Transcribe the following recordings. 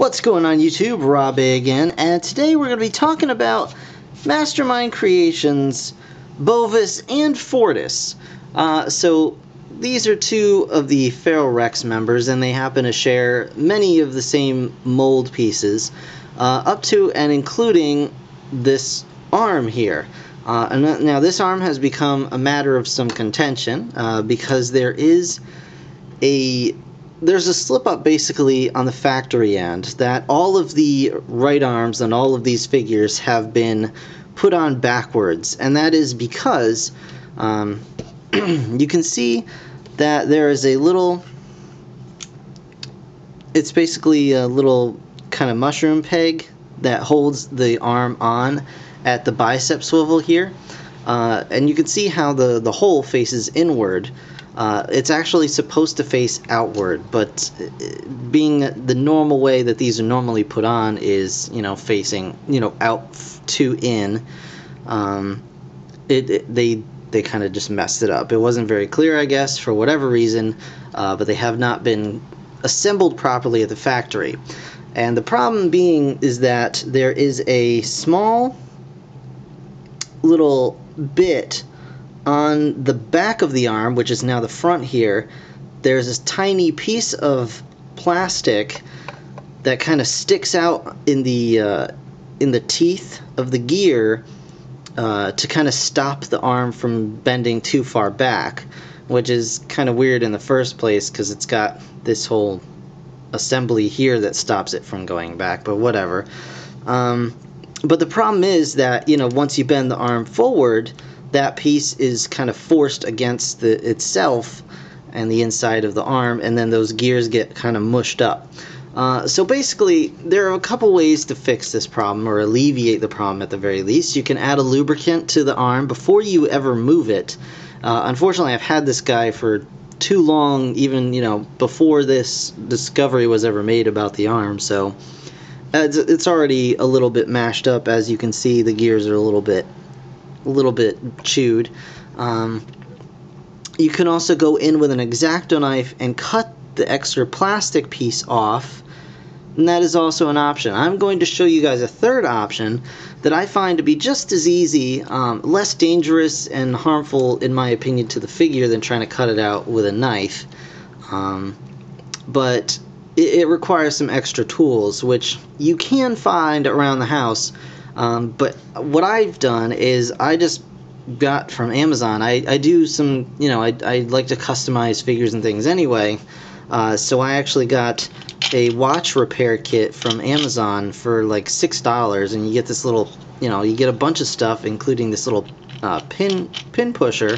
What's going on YouTube? Rob again, and today we're going to be talking about Mastermind Creations, Bovis, and Fortis. So these are two of the Feral Rex members, and they happen to share many of the same mold pieces, up to and including this arm here. And now this arm has become a matter of some contention, because there's a slip-up basically on the factory end that all of the right arms and all of these figures have been put on backwards, and that is because you can see that there is a little, it's basically a little kind of mushroom peg that holds the arm on at the bicep swivel here, and you can see how the hole faces inward. It's actually supposed to face outward, but being the normal way that these are normally put on is, facing, out to in, they kind of just messed it up. It wasn't very clear, I guess, for whatever reason, but they have not been assembled properly at the factory. And the problem being is that there is a small little bit on the back of the arm, which is now the front here. There's this tiny piece of plastic that kind of sticks out in the teeth of the gear to kind of stop the arm from bending too far back, which is kind of weird in the first place because it's got this whole assembly here that stops it from going back, but whatever. But the problem is that, once you bend the arm forward, that piece is kind of forced against itself and the inside of the arm, and then those gears get kind of mushed up. So basically, there are a couple ways to fix this problem, or alleviate the problem at the very least. You can add a lubricant to the arm before you ever move it. Unfortunately, I've had this guy for too long, even before this discovery was ever made about the arm, so it's already a little bit mashed up. As you can see, the gears are a little bit chewed. You can also go in with an X-Acto knife and cut the extra plastic piece off, and that is also an option. I'm going to show you guys a third option that I find to be just as easy, less dangerous and harmful in my opinion to the figure than trying to cut it out with a knife, but it requires some extra tools, which you can find around the house. But what I've done is I just got from Amazon. I do some, I like to customize figures and things anyway. So I actually got a watch repair kit from Amazon for like $6, and you get this little, you get a bunch of stuff, including this little pin pusher,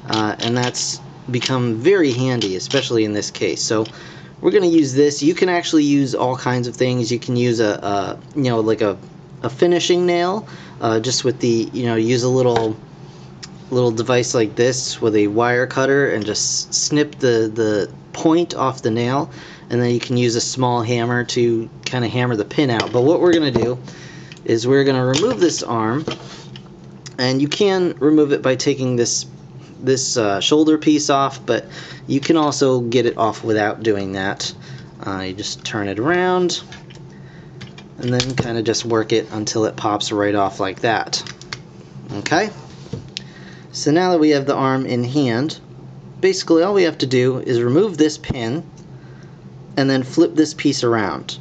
and that's become very handy, especially in this case. So we're going to use this. You can actually use all kinds of things. You can use like a finishing nail, just with the, use a little device like this with a wire cutter and just snip the point off the nail, and then you can use a small hammer to kind of hammer the pin out. But what we're going to do is we're going to remove this arm, and you can remove it by taking this shoulder piece off, but you can also get it off without doing that. You just turn it around and then kind of just work it until it pops right off like that. Okay? So now that we have the arm in hand, basically all we have to do is remove this pin and then flip this piece around.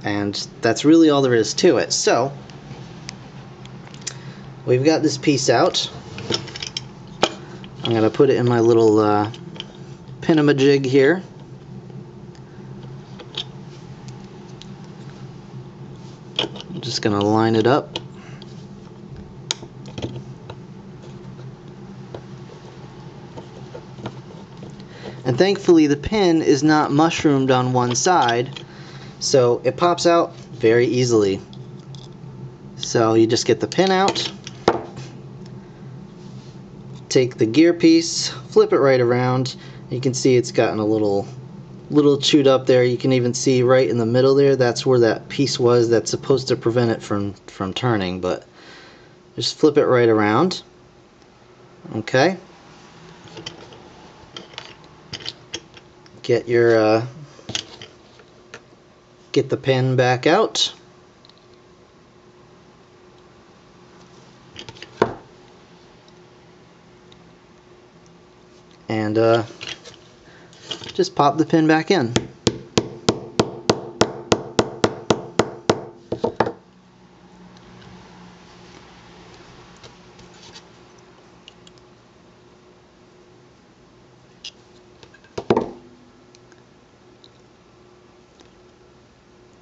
And that's really all there is to it. So we've got this piece out. I'm going to put it in my little pin-a-ma-jig here. I'm just going to line it up. And thankfully the pin is not mushroomed on one side, so it pops out very easily. So you just get the pin out, take the gear piece, flip it right around. You can see it's gotten a little chewed up there. You can even see right in the middle there, that's where that piece was that's supposed to prevent it from turning. But just flip it right around. Okay. Get your get the pin back out. And just pop the pin back in.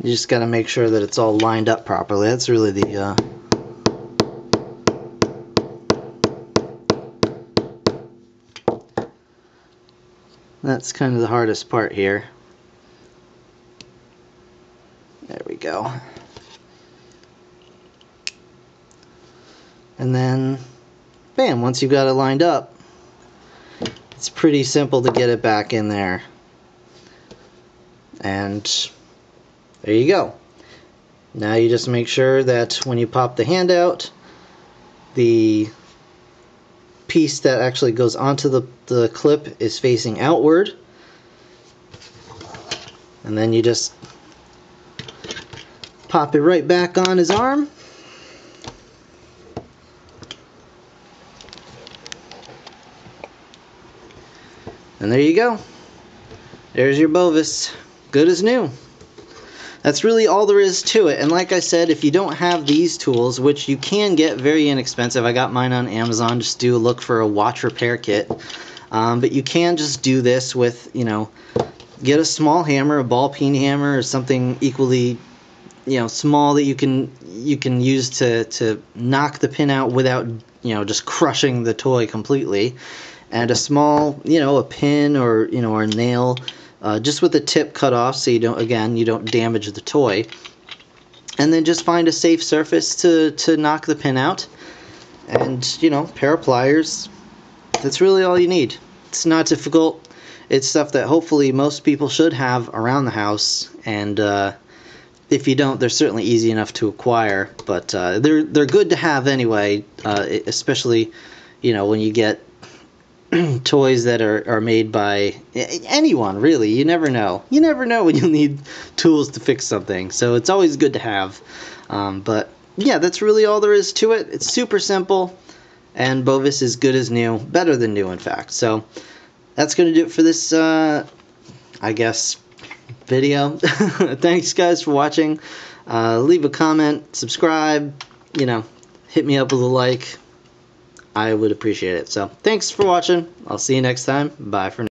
You just got to make sure that it's all lined up properly. That's really the that's kind of the hardest part here. There we go. And then, bam, once you've got it lined up, it's pretty simple to get it back in there. And there you go. Now you just make sure that when you pop the hand out, the piece that actually goes onto the clip is facing outward. And then you just pop it right back on his arm. And there you go. There's your Bovis. Good as new. That's really all there is to it. And like I said, if you don't have these tools, which you can get very inexpensive, I got mine on Amazon, just do a look for a watch repair kit. But you can just do this with, you know, get a small hammer, a ball peen hammer, or something equally, you know, small that you can use to knock the pin out without, you know, just crushing the toy completely. And a small, you know, a pin or, you know, or a nail, just with the tip cut off so you don't damage the toy. And then just find a safe surface to knock the pin out. And, you know, pair of pliers. That's really all you need. It's not difficult. It's stuff that hopefully most people should have around the house. And if you don't, they're certainly easy enough to acquire. But they're good to have anyway, especially, you know, when you get toys that are made by anyone, really. You never know. You never know when you'll need tools to fix something. So it's always good to have. But yeah, that's really all there is to it. It's super simple, and Bovis is good as new. Better than new, in fact. So that's going to do it for this, I guess, video. Thanks, guys, for watching. Leave a comment, subscribe, you know, hit me up with a like. I would appreciate it. So thanks for watching. I'll see you next time. Bye for now.